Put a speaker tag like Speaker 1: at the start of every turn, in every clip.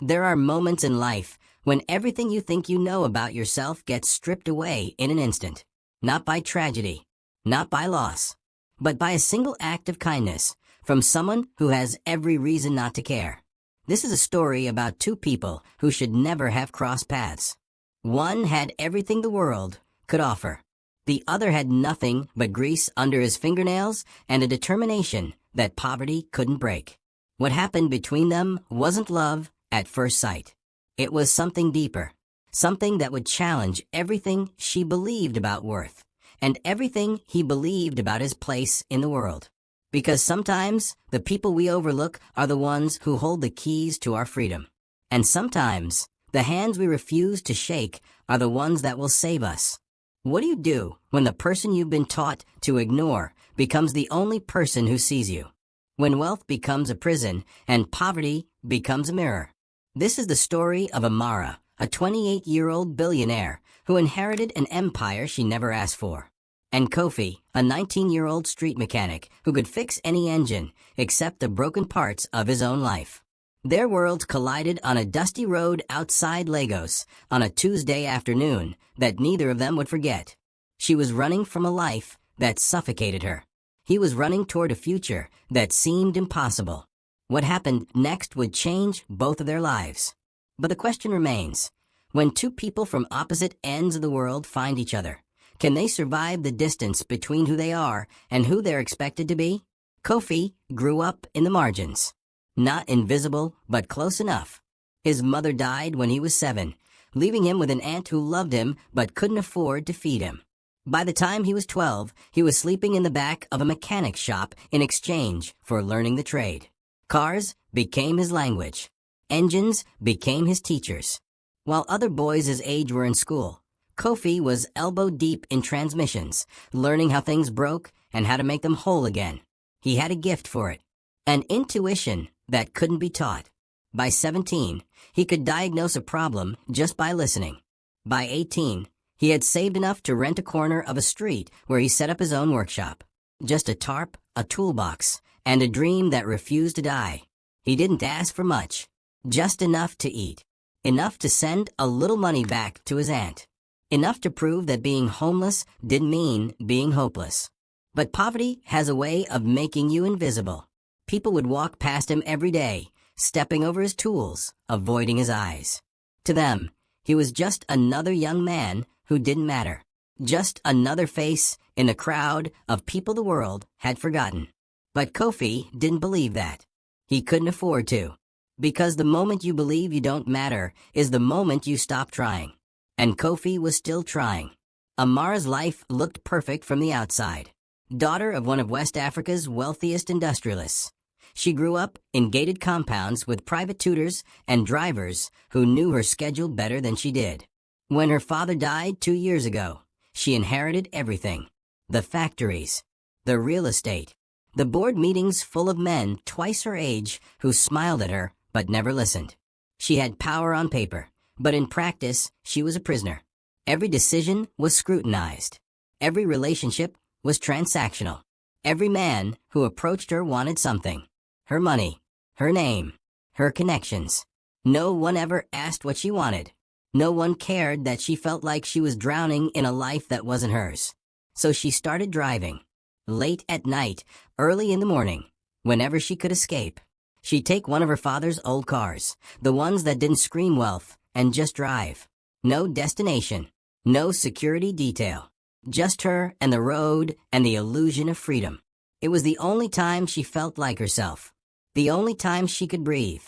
Speaker 1: There are moments in life when everything you think you know about yourself gets stripped away in an instant. Not by tragedy, not by loss, but by a single act of kindness from someone who has every reason not to care. This is a story about two people who should never have crossed paths. One had everything the world could offer. The other had nothing but grease under his fingernails and a determination that poverty couldn't break. What happened between them wasn't love at first sight. It was something deeper, something that would challenge everything she believed about worth, and everything he believed about his place in the world. Because sometimes the people we overlook are the ones who hold the keys to our freedom. And sometimes the hands we refuse to shake are the ones that will save us. What do you do when the person you've been taught to ignore becomes the only person who sees you? When wealth becomes a prison and poverty becomes a mirror? This is the story of Amara, a 28-year-old billionaire who inherited an empire she never asked for. And Kofi, a 19-year-old street mechanic who could fix any engine except the broken parts of his own life. Their worlds collided on a dusty road outside Lagos on a Tuesday afternoon that neither of them would forget. She was running from a life that suffocated her. He was running toward a future that seemed impossible. What happened next would change both of their lives. But the question remains, when two people from opposite ends of the world find each other, can they survive the distance between who they are and who they're expected to be? Kofi grew up in the margins. Not invisible, but close enough. His mother died when he was 7, leaving him with an aunt who loved him but couldn't afford to feed him. By the time he was 12, he was sleeping in the back of a mechanic's shop in exchange for learning the trade. Cars became his language. Engines became his teachers. While other boys his age were in school, Kofi was elbow-deep in transmissions, learning how things broke and how to make them whole again. He had a gift for it, an intuition that couldn't be taught. By 17, he could diagnose a problem just by listening. By 18, he had saved enough to rent a corner of a street where he set up his own workshop. Just a tarp, a toolbox, and a dream that refused to die. He didn't ask for much, just enough to eat. Enough to send a little money back to his aunt. Enough to prove that being homeless didn't mean being hopeless. But poverty has a way of making you invisible. People would walk past him every day, stepping over his tools, avoiding his eyes. To them, he was just another young man who didn't matter. Just another face in the crowd of people the world had forgotten. But Kofi didn't believe that. He couldn't afford to. Because the moment you believe you don't matter is the moment you stop trying. And Kofi was still trying. Amara's life looked perfect from the outside. Daughter of one of West Africa's wealthiest industrialists. She grew up in gated compounds with private tutors and drivers who knew her schedule better than she did. When her father died 2 years ago, she inherited everything. The factories, the real estate, the board meetings full of men twice her age who smiled at her but never listened. She had power on paper, but in practice, she was a prisoner. Every decision was scrutinized. Every relationship was transactional. Every man who approached her wanted something. Her money, her name, her connections. No one ever asked what she wanted. No one cared that she felt like she was drowning in a life that wasn't hers. So she started driving. Late at night, early in the morning, whenever she could escape. She'd take one of her father's old cars, the ones that didn't scream wealth, and just drive. No destination, no security detail. Just her and the road and the illusion of freedom. It was the only time she felt like herself. The only time she could breathe.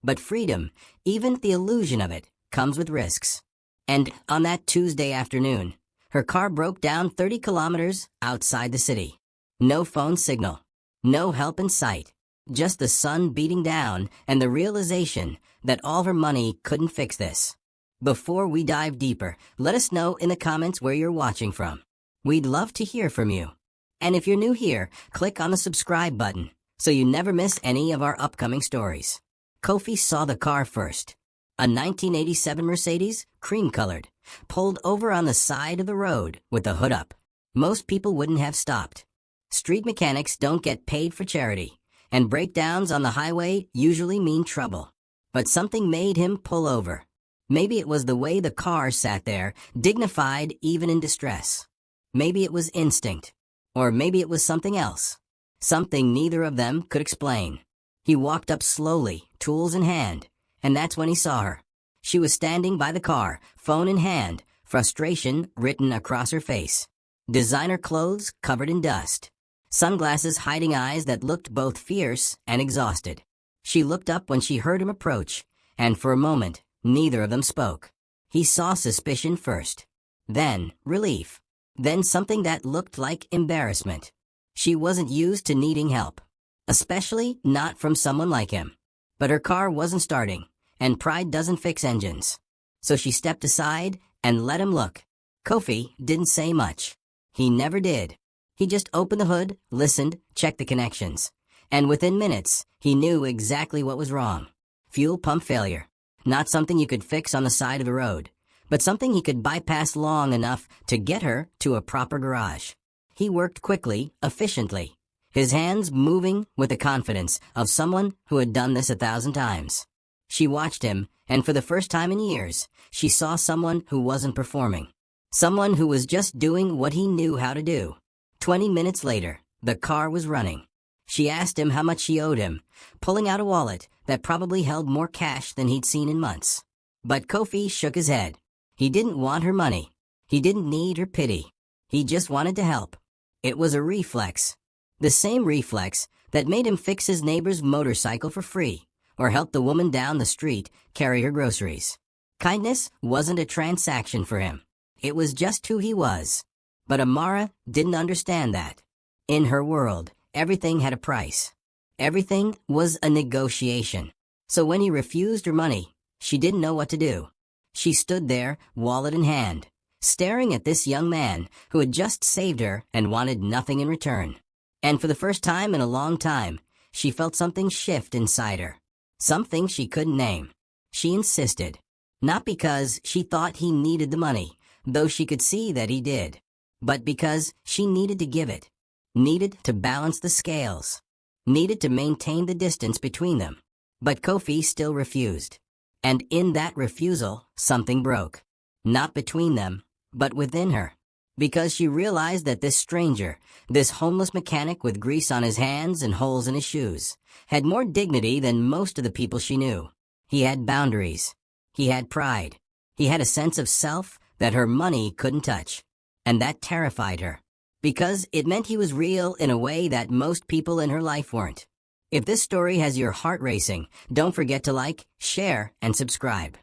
Speaker 1: But freedom, even the illusion of it, comes with risks. And on that Tuesday afternoon, her car broke down 30 kilometers outside the city. No phone signal. No help in sight. Just the sun beating down and the realization that all her money couldn't fix this. Before we dive deeper, let us know in the comments where you're watching from. We'd love to hear from you. And if you're new here, click on the subscribe button so you never miss any of our upcoming stories. Kofi saw the car first. A 1987 Mercedes, cream-colored, pulled over on the side of the road with the hood up. Most people wouldn't have stopped. Street mechanics don't get paid for charity, and breakdowns on the highway usually mean trouble. But something made him pull over. Maybe it was the way the car sat there, dignified even in distress. Maybe it was instinct. Or maybe it was something else. Something neither of them could explain. He walked up slowly, tools in hand, and that's when he saw her. She was standing by the car, phone in hand, frustration written across her face. Designer clothes covered in dust. Sunglasses hiding eyes that looked both fierce and exhausted. She looked up when she heard him approach, and for a moment, neither of them spoke. He saw suspicion first. Then relief. Then something that looked like embarrassment. She wasn't used to needing help. Especially not from someone like him. But her car wasn't starting, and pride doesn't fix engines. So she stepped aside and let him look. Kofi didn't say much. He never did. He just opened the hood, listened, checked the connections. And within minutes, he knew exactly what was wrong. Fuel pump failure. Not something you could fix on the side of the road, but something he could bypass long enough to get her to a proper garage. He worked quickly, efficiently, his hands moving with the confidence of someone who had done this 1,000 times. She watched him, and for the first time in years, she saw someone who wasn't performing. Someone who was just doing what he knew how to do. 20 minutes later, the car was running. She asked him how much she owed him, pulling out a wallet that probably held more cash than he'd seen in months. But Kofi shook his head. He didn't want her money. He didn't need her pity. He just wanted to help. It was a reflex. The same reflex that made him fix his neighbor's motorcycle for free, or help the woman down the street carry her groceries. Kindness wasn't a transaction for him. It was just who he was. But Amara didn't understand that. In her world, everything had a price. Everything was a negotiation. So when he refused her money, she didn't know what to do. She stood there, wallet in hand, staring at this young man who had just saved her and wanted nothing in return. And for the first time in a long time, she felt something shift inside her. Something she couldn't name. She insisted. Not because she thought he needed the money, though she could see that he did, but because she needed to give it. Needed to balance the scales. Needed to maintain the distance between them. But Kofi still refused. And in that refusal, something broke. Not between them, but within her. Because she realized that this stranger, this homeless mechanic with grease on his hands and holes in his shoes, had more dignity than most of the people she knew. He had boundaries. He had pride. He had a sense of self that her money couldn't touch. And that terrified her. Because it meant he was real in a way that most people in her life weren't. If this story has your heart racing, don't forget to like, share, and subscribe.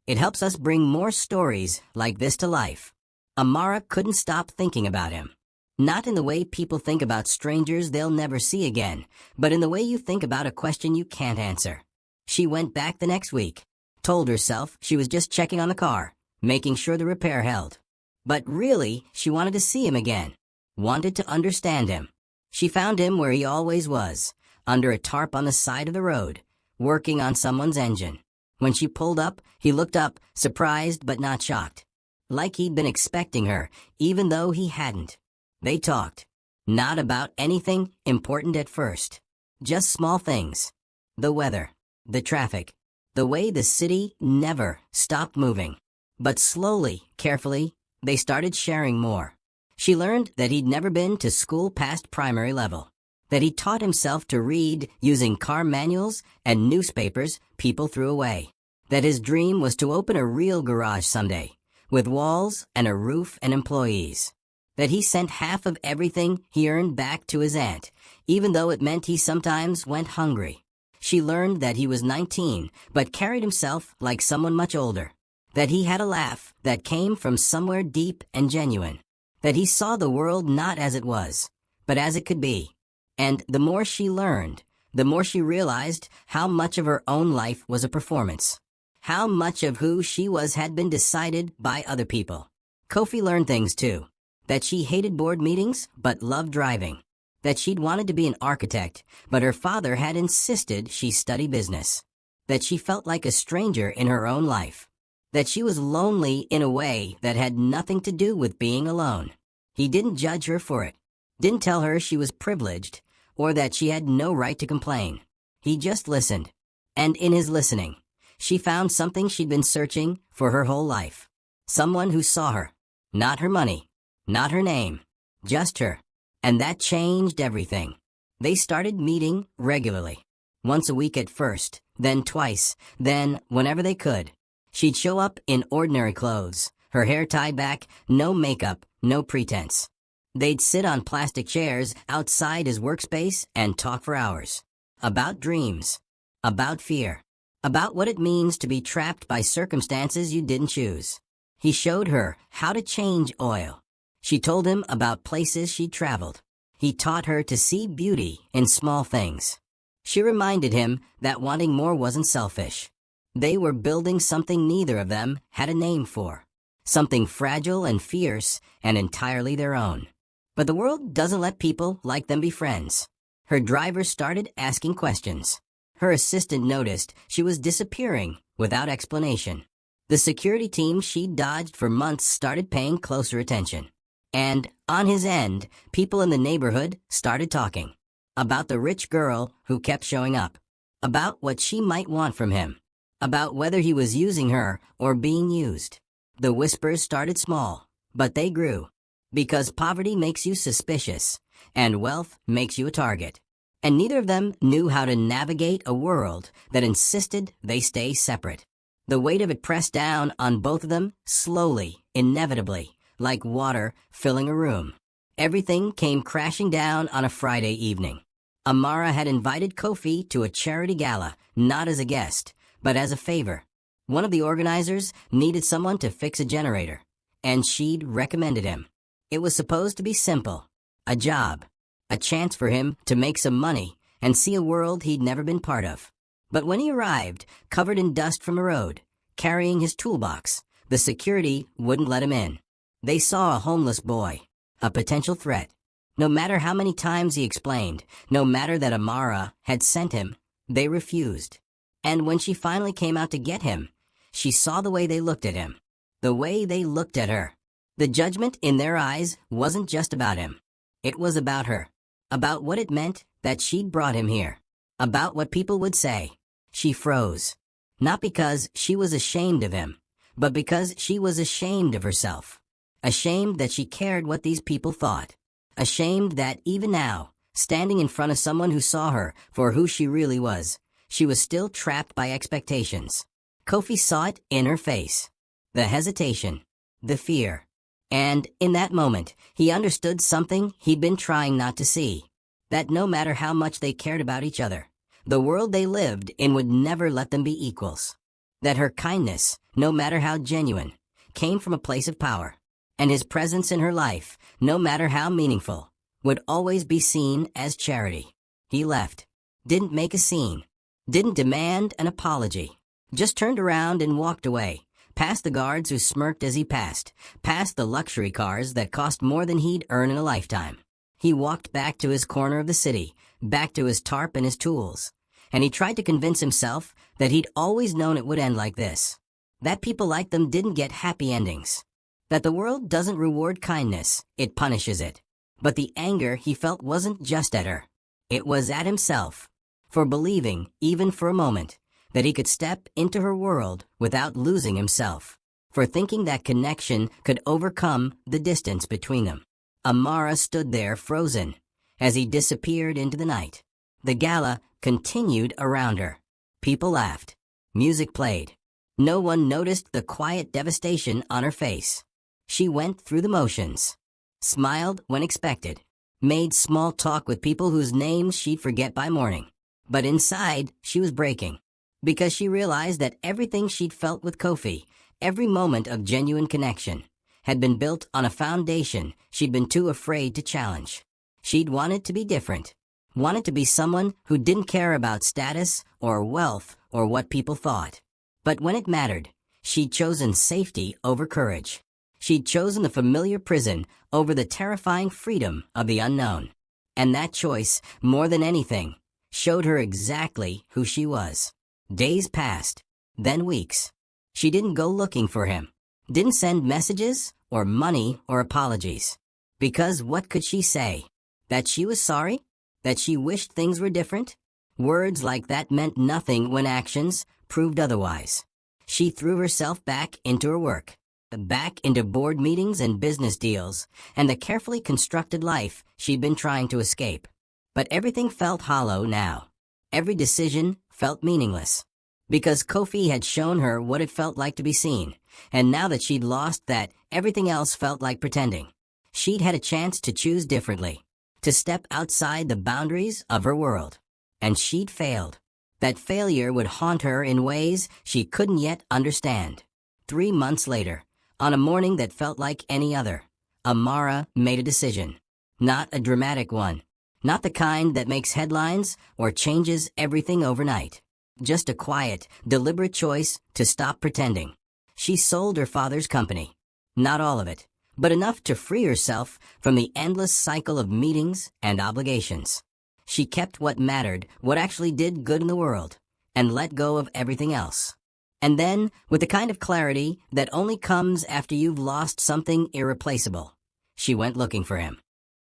Speaker 1: It helps us bring more stories like this to life. Amara couldn't stop thinking about him. Not in the way people think about strangers they'll never see again, but in the way you think about a question you can't answer. She went back the next week, told herself she was just checking on the car, making sure the repair held. But really, she wanted to see him again. Wanted to understand him. She found him where he always was, under a tarp on the side of the road, working on someone's engine. When she pulled up, he looked up, surprised but not shocked. Like he'd been expecting her, even though he hadn't. They talked. Not about anything important at first. Just small things. The weather. The traffic. The way the city never stopped moving. But slowly, carefully, they started sharing more. She learned that he'd never been to school past primary level. That he taught himself to read using car manuals and newspapers people threw away. That his dream was to open a real garage someday, with walls and a roof and employees. That he sent half of everything he earned back to his aunt, even though it meant he sometimes went hungry. She learned that he was 19, but carried himself like someone much older. That he had a laugh that came from somewhere deep and genuine. That he saw the world not as it was, but as it could be. And the more she learned, the more she realized how much of her own life was a performance. How much of who she was had been decided by other people. Kofi learned things too. That she hated board meetings, but loved driving. That she'd wanted to be an architect, but her father had insisted she study business. That she felt like a stranger in her own life. That she was lonely in a way that had nothing to do with being alone. He didn't judge her for it. Didn't tell her she was privileged, or that she had no right to complain. He just listened. And in his listening, she found something she'd been searching for her whole life. Someone who saw her. Not her money. Not her name. Just her. And that changed everything. They started meeting regularly. Once a week at first, then twice, then whenever they could. She'd show up in ordinary clothes, her hair tied back, no makeup, no pretense. They'd sit on plastic chairs outside his workspace and talk for hours. About dreams. About fear. About what it means to be trapped by circumstances you didn't choose. He showed her how to change oil. She told him about places she'd traveled. He taught her to see beauty in small things. She reminded him that wanting more wasn't selfish. They were building something neither of them had a name for. Something fragile and fierce and entirely their own. But the world doesn't let people like them be friends. Her driver started asking questions. Her assistant noticed she was disappearing without explanation. The security team she'd dodged for months started paying closer attention. And, on his end, people in the neighborhood started talking. About the rich girl who kept showing up. About what she might want from him. About whether he was using her or being used. The whispers started small, but they grew. Because poverty makes you suspicious, and wealth makes you a target. And neither of them knew how to navigate a world that insisted they stay separate. The weight of it pressed down on both of them, slowly, inevitably, like water filling a room. Everything came crashing down on a Friday evening. Amara had invited Kofi to a charity gala, not as a guest, but as a favor. One of the organizers needed someone to fix a generator, and she'd recommended him. It was supposed to be simple. A job. A chance for him to make some money and see a world he'd never been part of. But when he arrived, covered in dust from a road, carrying his toolbox, the security wouldn't let him in. They saw a homeless boy, a potential threat. No matter how many times he explained, no matter that Amara had sent him, they refused. And when she finally came out to get him, she saw the way they looked at him. The way they looked at her. The judgment in their eyes wasn't just about him. It was about her. About what it meant that she'd brought him here. About what people would say. She froze. Not because she was ashamed of him, but because she was ashamed of herself. Ashamed that she cared what these people thought. Ashamed that even now, standing in front of someone who saw her for who she really was, she was still trapped by expectations. Kofi saw it in her face. The hesitation. The fear. And, in that moment, he understood something he'd been trying not to see. That no matter how much they cared about each other, the world they lived in would never let them be equals. That her kindness, no matter how genuine, came from a place of power. And his presence in her life, no matter how meaningful, would always be seen as charity. He left. Didn't make a scene. Didn't demand an apology. Just turned around and walked away. Past the guards who smirked as he passed, past the luxury cars that cost more than he'd earn in a lifetime. He walked back to his corner of the city, back to his tarp and his tools, and he tried to convince himself that he'd always known it would end like this. That people like them didn't get happy endings. That the world doesn't reward kindness, it punishes it. But the anger he felt wasn't just at her. It was at himself. For believing, even for a moment, that he could step into her world without losing himself, for thinking that connection could overcome the distance between them. Amara stood there frozen as he disappeared into the night. The gala continued around her. People laughed. Music played. No one noticed the quiet devastation on her face. She went through the motions, smiled when expected, made small talk with people whose names she'd forget by morning. But inside, she was breaking. Because she realized that everything she'd felt with Kofi, every moment of genuine connection, had been built on a foundation she'd been too afraid to challenge. She'd wanted to be different, wanted to be someone who didn't care about status or wealth or what people thought. But when it mattered, she'd chosen safety over courage. She'd chosen the familiar prison over the terrifying freedom of the unknown. And that choice, more than anything, showed her exactly who she was. Days passed, then weeks. She didn't go looking for him, didn't send messages or money or apologies. Because what could she say? That she was sorry? That she wished things were different? Words like that meant nothing when actions, proved otherwise. She threw herself back into her work, back into board meetings and business deals, and the carefully constructed life she'd been trying to escape. But everything felt hollow now. Every decision felt meaningless. Because Kofi had shown her what it felt like to be seen, and now that she'd lost that, everything else felt like pretending. She'd had a chance to choose differently, to step outside the boundaries of her world. And she'd failed. That failure would haunt her in ways she couldn't yet understand. 3 months later, on a morning that felt like any other, Amara made a decision. Not a dramatic one. Not the kind that makes headlines or changes everything overnight. Just a quiet, deliberate choice to stop pretending. She sold her father's company. Not all of it, but enough to free herself from the endless cycle of meetings and obligations. She kept what mattered, what actually did good in the world, and let go of everything else. And then, with the kind of clarity that only comes after you've lost something irreplaceable, she went looking for him.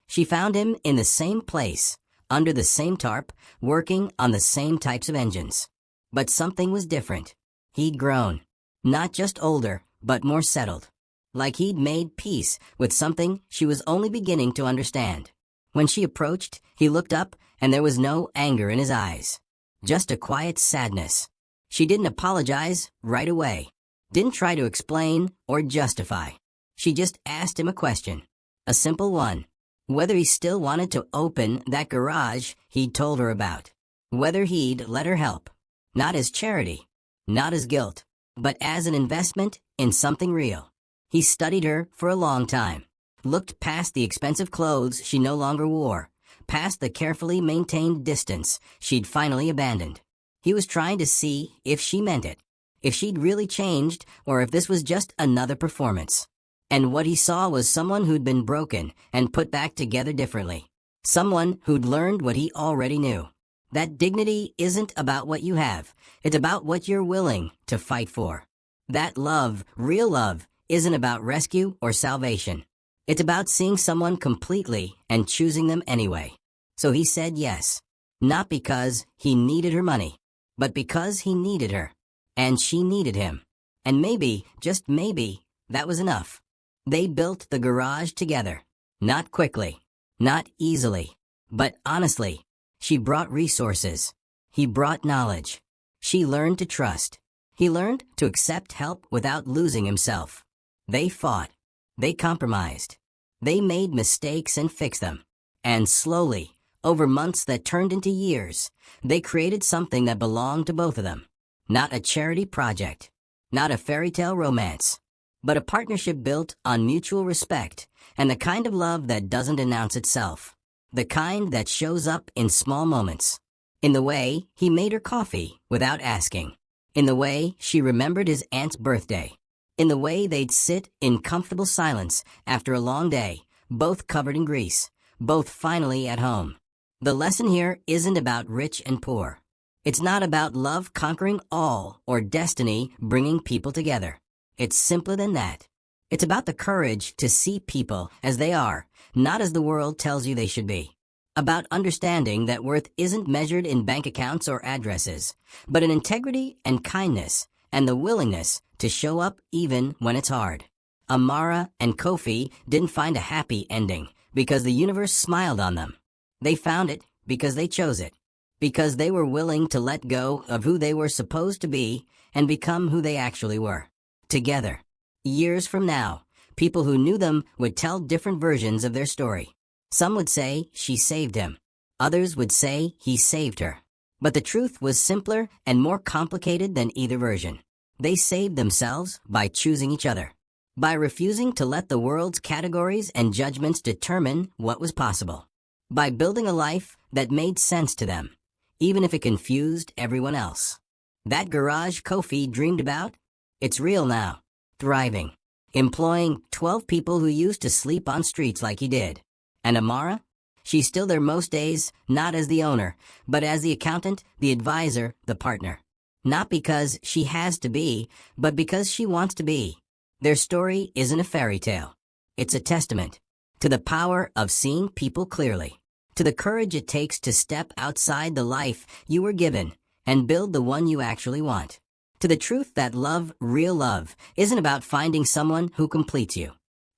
Speaker 1: She found him in the same place, under the same tarp, working on the same types of engines. But something was different. He'd grown. Not just older, but more settled. Like he'd made peace with something she was only beginning to understand. When she approached, he looked up, and there was no anger in his eyes. Just a quiet sadness. She didn't apologize right away. Didn't try to explain or justify. She just asked him a question. A simple one. Whether he still wanted to open that garage he'd told her about. Whether he'd let her help. Not as charity. Not as guilt. But as an investment in something real. He studied her for a long time. Looked past the expensive clothes she no longer wore. Past the carefully maintained distance she'd finally abandoned. He was trying to see if she meant it. If she'd really changed, or if this was just another performance. And what he saw was someone who'd been broken and put back together differently. Someone who'd learned what he already knew. That dignity isn't about what you have. It's about what you're willing to fight for. That love, real love, isn't about rescue or salvation. It's about seeing someone completely and choosing them anyway. So he said yes. Not because he needed her money, but because he needed her. And she needed him. And maybe, just maybe, that was enough. They built the garage together. Not quickly. Not easily. But honestly. She brought resources. He brought knowledge. She learned to trust. He learned to accept help without losing himself. They fought. They compromised. They made mistakes and fixed them. And slowly, over months that turned into years, they created something that belonged to both of them. Not a charity project. Not a fairy tale romance. But a partnership built on mutual respect and the kind of love that doesn't announce itself. The kind that shows up in small moments. In the way he made her coffee without asking. In the way she remembered his aunt's birthday. In the way they'd sit in comfortable silence after a long day, both covered in grease, both finally at home. The lesson here isn't about rich and poor. It's not about love conquering all or destiny bringing people together. It's simpler than that. It's about the courage to see people as they are, not as the world tells you they should be. About understanding that worth isn't measured in bank accounts or addresses, but in integrity and kindness, and the willingness to show up even when it's hard. Amara and Kofi didn't find a happy ending because the universe smiled on them. They found it because they chose it. Because they were willing to let go of who they were supposed to be and become who they actually were. Together. Years from now, people who knew them would tell different versions of their story. Some would say she saved him. Others would say he saved her. But the truth was simpler and more complicated than either version. They saved themselves by choosing each other. By refusing to let the world's categories and judgments determine what was possible. By building a life that made sense to them, even if it confused everyone else. That garage Kofi dreamed about? It's real now. Thriving. Employing 12 people who used to sleep on streets like he did. And Amara? She's still there most days, not as the owner, but as the accountant, the advisor, the partner. Not because she has to be, but because she wants to be. Their story isn't a fairy tale. It's a testament to the power of seeing people clearly, to the courage it takes to step outside the life you were given and build the one you actually want. To the truth that love, real love, isn't about finding someone who completes you.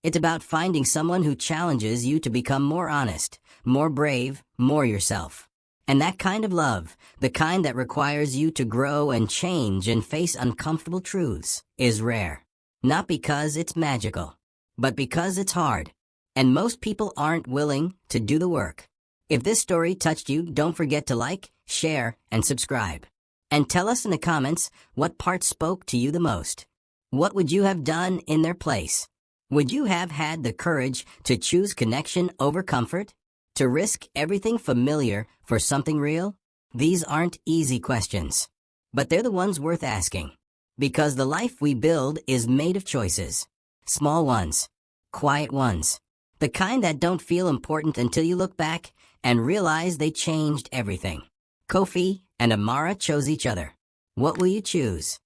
Speaker 1: It's about finding someone who challenges you to become more honest, more brave, more yourself. And that kind of love, the kind that requires you to grow and change and face uncomfortable truths, is rare. Not because it's magical, but because it's hard. And most people aren't willing to do the work. If this story touched you, don't forget to like, share, and subscribe. And tell us in the comments what part spoke to you the most. What would you have done in their place? Would you have had the courage to choose connection over comfort? To risk everything familiar for something real? These aren't easy questions, but they're the ones worth asking. Because the life we build is made of choices. Small ones, quiet ones, the kind that don't feel important until you look back and realize they changed everything. Kofi and Amara chose each other. What will you choose?